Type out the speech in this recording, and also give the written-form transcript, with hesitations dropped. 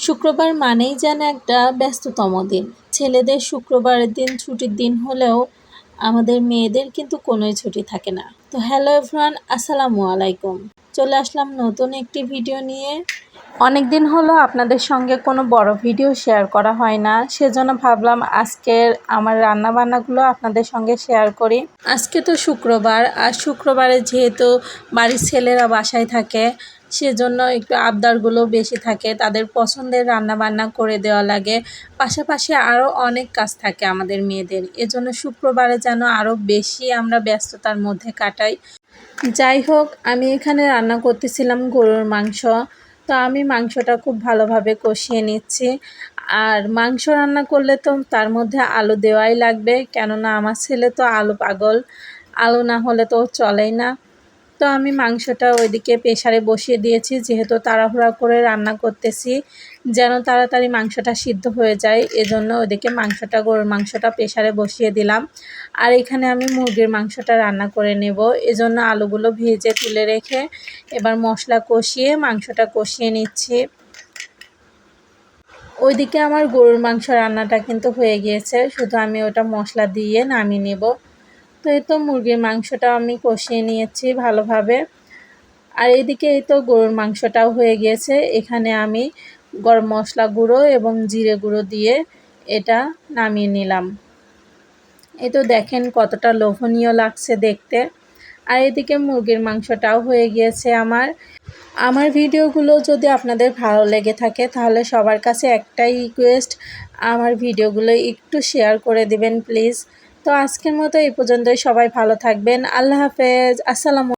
শুক্রবার মানেই যেন একটা ব্যস্ততম দিন। ছেলেদের শুক্রবারের দিন ছুটির দিন হলেও আমাদের মেয়েদের কিন্তু কোনোই ছুটি থাকে না। তো হ্যালো এভরিওয়ান, আসসালামু আলাইকুম। চলে আসলাম নতুন একটি ভিডিও নিয়ে। অনেক দিন হলো আপনাদের সঙ্গে কোনো বড় ভিডিও শেয়ার করা হয় না, সেজন্য ভাবলাম আজকের আমার রান্নাবান্নাগুলো আপনাদের সঙ্গে শেয়ার করি। আজকে তো শুক্রবার, আর শুক্রবারে যেহেতু বাড়ির ছেলেরা বাসায় থাকে, সেজন্য একটু আবদারগুলো বেশি থাকে, তাদের পছন্দের রান্নাবান্না করে দেওয়া লাগে। পাশাপাশি আরও অনেক কাজ থাকে আমাদের মেয়েদের, এজন্য শুক্রবারে যেন আরও বেশি আমরা ব্যস্ততার মধ্যে কাটাই। যাই হোক, আমি এখানে রান্না করতেছিলাম গরুর মাংস। তো আমি মাংসটা খুব ভালোভাবে কষিয়ে নিচ্ছি। আর মাংস রান্না করলে তো তার মধ্যে আলু দেওয়াই লাগবে, কেননা আমার ছেলে তো আলু পাগল, আলু না হলে তো চলেই না। তো আমি মাংসটা ওইদিকে প্রেসারে বসিয়ে দিয়েছি, যেহেতু তাড়াহুড়া করে রান্না করতেছি, যেন তাড়াতাড়ি মাংসটা সিদ্ধ হয়ে যায়, এজন্য ওইদিকে গরুর মাংসটা প্রেসারে বসিয়ে দিলাম। আর এখানে আমি মুরগির মাংসটা রান্না করে নেব, এজন্য আলুগুলো ভেজে তুলে রেখে এবার মশলা কষিয়ে মাংসটা কষিয়ে নিচ্ছি। ওইদিকে আমার গরুর মাংস রান্নাটা কিন্তু হয়ে গিয়েছে, শুধু আমি ওটা মশলা দিয়ে নামিয়ে নেব। তো এই তো মুরগির মাংসটা আমি কষিয়ে নিয়েছি ভালোভাবে। আর এদিকে এই তো গরুর মাংসটাও হয়ে গিয়েছে। এখানে আমি গরম মশলা গুঁড়ো এবং জিরে গুঁড়ো দিয়ে এটা নামিয়ে নিলাম। এই তো দেখেন কতটা লোভনীয় লাগছে দেখতে। আর এদিকে মুরগির মাংসটাও হয়ে গিয়েছে আমার ভিডিওগুলো যদি আপনাদের ভালো লেগে থাকে, তাহলে সবার কাছে একটাই রিকোয়েস্ট, আমার ভিডিওগুলো একটু শেয়ার করে দিবেন প্লিজ। তো আজকের মতো এই পর্যন্তই। সবাই ভালো থাকবেন। আল্লাহ হাফেজ। আসসালামু